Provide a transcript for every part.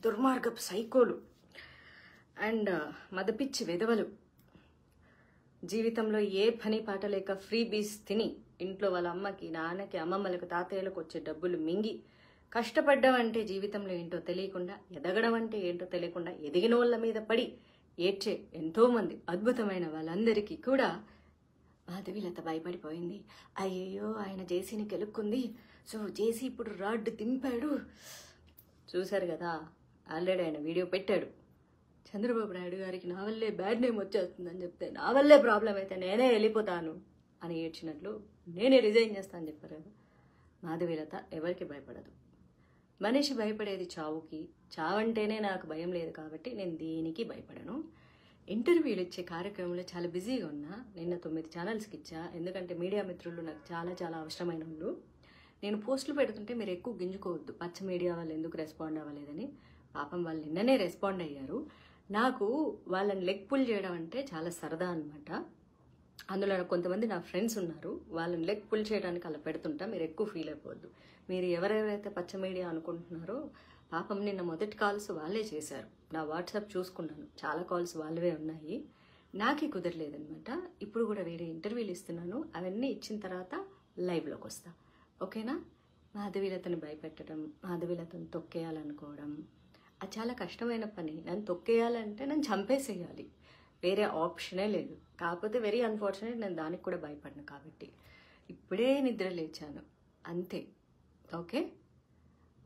దుర్మార్గపు సైకోలు అండ్ మదపిచ్చి వెధవలు జీవితంలో ఏ పని పాట లేక ఫ్రీ బీస్ తిని ఇంట్లో వాళ్ళ అమ్మకి నాన్నకి అమ్మమ్మలకు తాతయ్యలకు వచ్చే డబ్బులు మింగి కష్టపడ్డం అంటే జీవితంలో ఏంటో తెలియకుండా ఎదగడం అంటే ఏంటో తెలియకుండా ఎదిగిన వాళ్ళ మీద పడి ఏడ్చే ఎంతోమంది అద్భుతమైన వాళ్ళందరికీ కూడా మాధవీలత భయపడిపోయింది. అయ్యయ్యో ఆయన జేసీని గెలుక్కుంది, సో జేసీ ఇప్పుడు రాడ్ దింపాడు. చూశారు కదా, ఆల్రెడీ ఆయన వీడియో పెట్టాడు. చంద్రబాబు నాయుడు గారికి నా వల్లే బ్యాడ్ నేమ్ వచ్చేస్తుందని చెప్తే నా వల్లే ప్రాబ్లం అయితే నేనే వెళ్ళిపోతాను అని ఏడ్చినట్లు నేనే రిజైన్ చేస్తానని చెప్పారు కదా. మాధవీలత ఎవరికి భయపడదు. మనిషి భయపడేది చావుకి, చావంటేనే నాకు భయం లేదు కాబట్టి నేను దేనికి భయపడను. ఇంటర్వ్యూలు ఇచ్చే కార్యక్రమంలో చాలా బిజీగా ఉన్నా. నిన్న 9 ఛానల్స్కి ఇచ్చా, ఎందుకంటే మీడియా మిత్రులు నాకు చాలా చాలా అవసరమైన వాళ్ళు. నేను పోస్టులు పెడుతుంటే మీరు ఎక్కువ గింజుకోవద్దు, పచ్చ మీడియా వాళ్ళు ఎందుకు రెస్పాండ్ అవ్వలేదని. పాపం వాళ్ళు నిన్ననే రెస్పాండ్ అయ్యారు. నాకు వాళ్ళని లెగ్ పుల్ చేయడం అంటే చాలా సరదా అనమాట. అందులో కొంతమంది నా ఫ్రెండ్స్ ఉన్నారు, వాళ్ళని లెగ్ పుల్ చేయడానికి అలా పెడుతుంటా. మీరు ఎక్కువ ఫీల్ అయిపోవద్దు. మీరు ఎవరెవరైతే పచ్చ మీడియా అనుకుంటున్నారో పాపం నిన్న మొదటి కాల్స్ వాళ్ళే చేశారు. నా వాట్సాప్ చూసుకున్నాను, చాలా కాల్స్ వాళ్ళవే ఉన్నాయి. నాకే కుదరలేదనమాట. ఇప్పుడు కూడా వేరే ఇంటర్వ్యూలు ఇస్తున్నాను, అవన్నీ ఇచ్చిన తర్వాత లైవ్లోకి వస్తా. ఓకేనా? మాధవీలతని భయపెట్టడం, మాధవీలతను తొక్కేయాలనుకోవడం అది చాలా కష్టమైన పని. నన్ను తొక్కేయాలంటే నన్ను చంపేసేయాలి, వేరే ఆప్షనే లేదు. కాకపోతే వెరీ అన్ఫార్చునేట్, నేను దానికి కూడా భయపడను. కాబట్టి ఇప్పుడే నిద్ర లేచాను అంతే. ఓకే,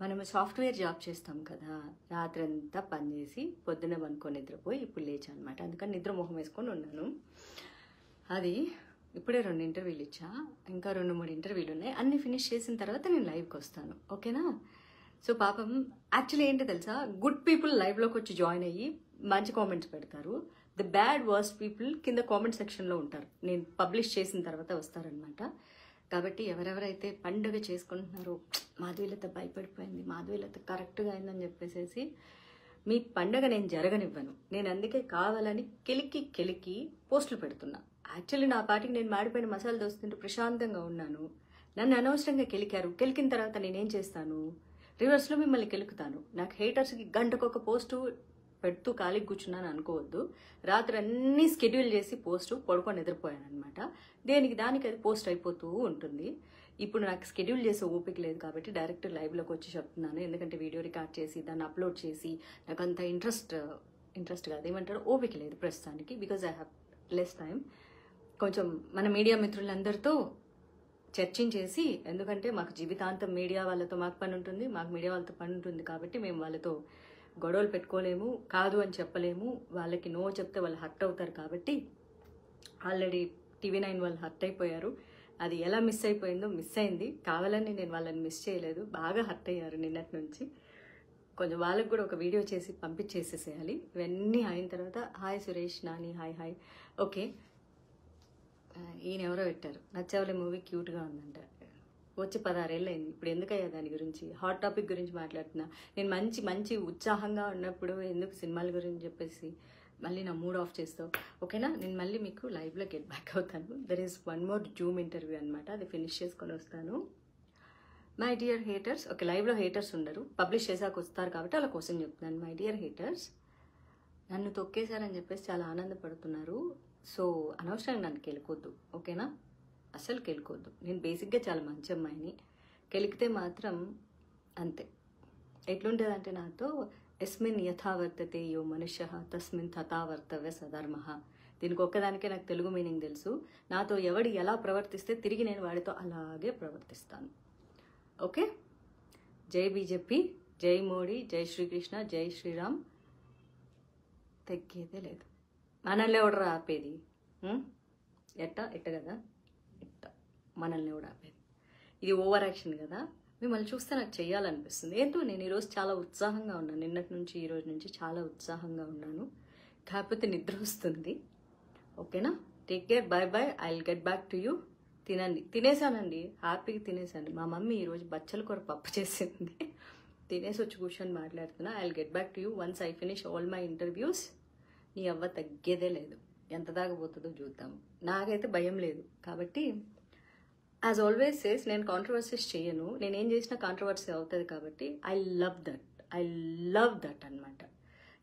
మనము సాఫ్ట్వేర్ జాబ్ చేస్తాం కదా, రాత్రి అంతా పనిచేసి పొద్దున పనుకొని నిద్రపోయి ఇప్పుడు లేచాను అనమాట. అందుకని నిద్ర మొహం వేసుకొని ఉన్నాను. అది ఇప్పుడే 2 ఇంటర్వ్యూలు ఇచ్చా, ఇంకా 2-3 ఇంటర్వ్యూలు ఉన్నాయి. అన్ని ఫినిష్ చేసిన తర్వాత నేను లైవ్కి వస్తాను. ఓకేనా? సో పాపం యాక్చువల్లీ ఏంటో తెలుసా, గుడ్ పీపుల్ లైవ్లోకి వచ్చి జాయిన్ అయ్యి మంచి కామెంట్స్ పెడతారు. ది బ్యాడ్ వర్స్ట్ పీపుల్ కింద కామెంట్ సెక్షన్లో ఉంటారు. నేను పబ్లిష్ చేసిన తర్వాత వస్తారనమాట. కాబట్టి ఎవరెవరైతే పండుగ చేసుకుంటున్నారో, మాధవీలత భయపడిపోయింది, మాధవీలత కరెక్ట్గా అయిందని చెప్పేసి మీ పండుగ నేను జరగనివ్వను. నేను అందుకే కావాలని కెలికి పోస్టులు పెడుతున్నా. యాక్చువల్లీ నా పాటికి నేను మాడిపోయిన మసాలా దోశ తింటూ ప్రశాంతంగా ఉన్నాను. నన్ను అనవసరంగా కెలికిన తర్వాత నేనేం చేస్తాను, రివర్స్లో మిమ్మల్ని కెలుకుతాను. నాకు హేటర్స్కి గంటకొక పోస్టు పెడుతూ ఖాళీకి కూర్చున్నాను అనుకోవద్దు. రాత్రి అన్నీ స్కెడ్యూల్ చేసి పోస్టు పడుకొని నిద్రపోయాను అనమాట. దానికి అది పోస్ట్ అయిపోతూ ఉంటుంది. ఇప్పుడు నాకు స్కెడ్యూల్ చేసే ఓపిక లేదు కాబట్టి డైరెక్ట్ లైవ్లోకి వచ్చి చెప్తున్నాను. ఎందుకంటే వీడియో రికార్డ్ చేసి దాన్ని అప్లోడ్ చేసి నాకు అంత ఇంట్రెస్ట్ కాదు, ఏమంటారు, ఓపిక లేదు ప్రస్తుతానికి. Because I have less time. కొంచెం మన మీడియా మిత్రులందరితో చర్చించేసి, ఎందుకంటే మాకు జీవితాంతం మీడియా వాళ్ళతో మాకు పని ఉంటుంది, మాకు మీడియా వాళ్ళతో పని ఉంటుంది. కాబట్టి మేము వాళ్ళతో గొడవలు పెట్టుకోలేము, కాదు అని చెప్పలేము. వాళ్ళకి నో చెప్తే వాళ్ళు హర్ట్ అవుతారు. కాబట్టి ఆల్రెడీ TV9 వాళ్ళు హర్ట్ అయిపోయారు. అది ఎలా మిస్ అయింది. కావాలని నేను వాళ్ళని మిస్ చేయలేదు, బాగా హర్ట్ అయ్యారు నిన్నటి నుంచి. కొంచెం వాళ్ళకి కూడా ఒక వీడియో చేసి పంపించేసేసేయాలి. ఇవన్నీ అయిన తర్వాత hi Suresh Nani, hi. Okay, ఈయన ఎవరో పెట్టారు, నచ్చవలే మూవీ క్యూట్గా ఉందంట. వచ్చి 16 ఏళ్ళు అయింది. ఇప్పుడు ఎందుకయ్యా దాని గురించి, హాట్ టాపిక్ గురించి మాట్లాడుతున్నా. నేను మంచి ఉత్సాహంగా ఉన్నప్పుడు ఎందుకు సినిమాల గురించి చెప్పేసి మళ్ళీ నా మూడ్ ఆఫ్ చేస్తావు. ఓకేనా? నేను మళ్ళీ మీకు లైవ్లో గెట్ బ్యాక్ అవుతాను. There is 1 more Zoom interview అనమాట, అది ఫినిష్ చేసుకొని వస్తాను. మై డియర్ హేటర్స్, ఓకే, లైవ్లో హేటర్స్ ఉండరు, పబ్లిష్ చేసాక వస్తారు కాబట్టి అలా కోసం చెప్తున్నాను. మై డియర్ హేటర్స్, నన్ను తొక్కేశారని చెప్పేసి చాలా ఆనందపడుతున్నారు. సో అనవసరంగా నన్ను కెలుకొద్దు. ఓకేనా? అసలు కెలుకొద్దు. నేను బేసిక్గా చాలా మంచి అమ్మాయిని. కెలికితే మాత్రం అంతే. ఎట్లుంటుందంటే నాతో, ఎస్మిన్ యథావర్తతే యో మనుష్య తస్మిన్ తథావర్తవ్య సధర్మః. దీనికి ఒక్కదానికే నాకు తెలుగు మీనింగ్ తెలుసు. నాతో ఎవడు ఎలా ప్రవర్తిస్తే తిరిగి నేను వాడితో అలాగే ప్రవర్తిస్తాను. ఓకే? జై బీజేపీ, జై మోడీ, జై శ్రీకృష్ణ, జై శ్రీరామ్. తగ్గేదే లేదు. మనల్ని ఎవడరా ఆపేది? ఎట్ట కదా, మనల్ని ఎవడు ఆపేది? ఇది ఓవర్ యాక్షన్ కదా. మిమ్మల్ని చూస్తే నాకు చెయ్యాలనిపిస్తుంది. ఏంటో నేను ఈరోజు చాలా ఉత్సాహంగా ఉన్నాను. నిన్నటి నుంచి ఈరోజు నుంచి చాలా ఉత్సాహంగా ఉన్నాను. కాకపోతే నిద్ర వస్తుంది. ఓకేనా? Take care, bye. I will get back to you. తినేసానండి, హ్యాపీగా తినేసాను. మా మమ్మీ ఈరోజు బచ్చల కూర పప్పు చేసింది, తినేసి వచ్చి కూర్చొని మాట్లాడుతున్నా. I will get back to you once I finish all my interviews. నీ అవ్వ తగ్గేదే లేదు, ఎంత దాకపోతుందో చూద్దాం. నాకైతే భయం లేదు. కాబట్టి యాజ్ ఆల్వేస్ సేస్, నేను కాంట్రవర్సీస్ చేయను. నేనేం చేసినా కాంట్రవర్సీ అవుతుంది కాబట్టి I love that. I love that అనమాట.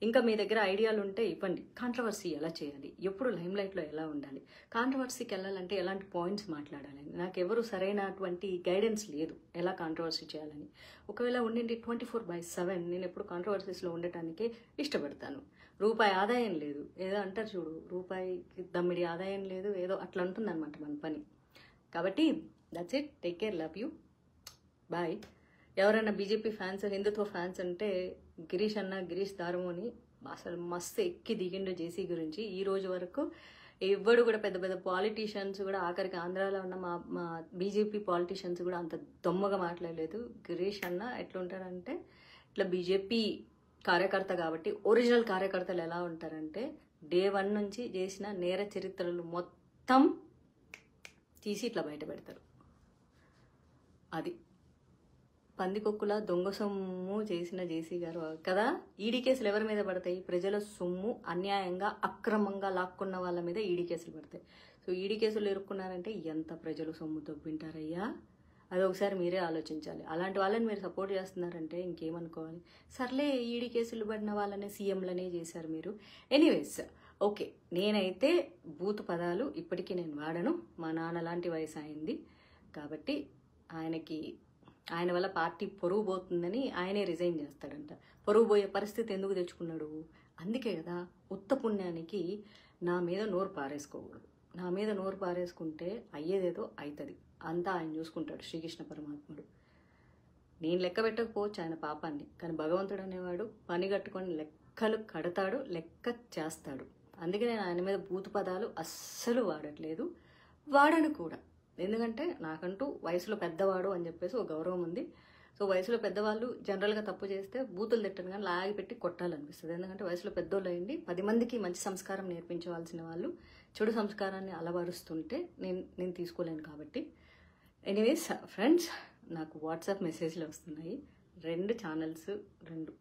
ఇంకా మీ దగ్గర ఐడియాలు ఉంటే ఇవ్వండి. కాంట్రవర్సీ ఎలా చేయాలి, ఎప్పుడు లైమ్లైట్లో ఎలా ఉండాలి, కాంట్రవర్సీకి వెళ్ళాలంటే ఎలాంటి పాయింట్స్ మాట్లాడాలి, నాకెవరు సరైనటువంటి గైడెన్స్ లేదు ఎలా కాంట్రవర్సీ చేయాలని. ఒకవేళ ఉండింది 24/7 నేను ఎప్పుడు కాంట్రవర్సీస్లో ఉండటానికే ఇష్టపడతాను. రూపాయి ఆదాయం లేదు, ఏదో అంటారు చూడు, రూపాయికి దమ్మిడి ఆదాయం లేదు, ఏదో అట్లా ఉంటుందన్నమాట మన పని. కాబట్టి that's it. Take care, love you, bye. ఎవరైనా బీజేపీ ఫ్యాన్స్, హిందుత్వ ఫ్యాన్స్ అంటే గిరీష్ దారుమోని అసలు మస్తు ఎక్కి దిగిండు జేసీ గురించి. ఈ రోజు వరకు ఎవ్వడు కూడా పెద్ద పెద్ద పాలిటీషియన్స్ కూడా, ఆఖరికి ఆంధ్రాలో ఉన్న మా బీజేపీ పాలిటీషియన్స్ కూడా అంత దొమ్మగా మాట్లాడలేదు. గిరీష్ అన్న ఎట్లుంటారంటే ఇట్లా బీజేపీ కార్యకర్త కాబట్టి, ఒరిజినల్ కార్యకర్తలు ఎలా ఉంటారంటే డే 1 నుంచి చేసిన నేర చరిత్రలు మొత్తం తీసి ఇట్లా బయట పెడతారు. అది పందికొక్కుల దొంగ సొమ్ము చేసిన జేసీ గారు కదా. ఈడీ కేసులు ఎవరి మీద పడతాయి? ప్రజల సొమ్ము అన్యాయంగా అక్రమంగా లాక్కున్న వాళ్ళ మీద ఈడీ కేసులు పడతాయి. సో ఈడీ కేసులు ఇరుక్కున్నారంటే ఎంత ప్రజలు సొమ్ము దొబ్బింటారయ్యా, అది ఒకసారి మీరే ఆలోచించాలి. అలాంటి వాళ్ళని మీరు సపోర్ట్ చేస్తున్నారంటే ఇంకేమనుకోవాలి. సర్లే, ఈడీ కేసులు పడిన వాళ్ళనే సీఎంలనే చేశారు మీరు. ఎనీవేస్, ఓకే, నేనైతే బూతు పదాలు ఇప్పటికీ నేను వాడను. మా నాన్న లాంటి వయసు అయింది కాబట్టి ఆయన వల్ల పార్టీ పొరుగు పోతుందని ఆయనే రిజైన్ చేస్తాడంట. పొరుగు పోయే పరిస్థితి ఎందుకు తెచ్చుకున్నాడు? అందుకే కదా, ఉత్త పుణ్యానికి నా మీద నోరు పారేసుకోకూడదు. నా మీద నోరు పారేసుకుంటే అయ్యేదేదో అవుతుంది. అంతా ఆయన చూసుకుంటాడు, శ్రీకృష్ణ పరమాత్ముడు. నేను లెక్క పెట్టకపోవచ్చు ఆయన పాపాన్ని, కానీ భగవంతుడు అనేవాడు పని కట్టుకొని లెక్కలు కడతాడు, లెక్క చేస్తాడు. అందుకే నేను ఆయన మీద బూతు పదాలు అస్సలు వాడట్లేదు, వాడను కూడా. ఎందుకంటే నాకంటూ వయసులో పెద్దవాడు అని చెప్పేసి ఒక గౌరవం ఉంది. సో వయసులో పెద్దవాళ్ళు జనరల్గా తప్పు చేస్తే బూతులు తిట్టను కానీ లాగి పెట్టి కొట్టాలనిపిస్తుంది. ఎందుకంటే వయసులో పెద్దోళ్ళు అయ్యింది 10 మందికి మంచి సంస్కారం నేర్పించవలసిన వాళ్ళు చెడు సంస్కారాన్ని అలవరుస్తుంటే నేను తీసుకోలేను కాబట్టి. ఎనీవేస్ ఫ్రెండ్స్, నాకు వాట్సాప్ మెసేజ్లు వస్తున్నాయి. 2 ఛానల్స్ 3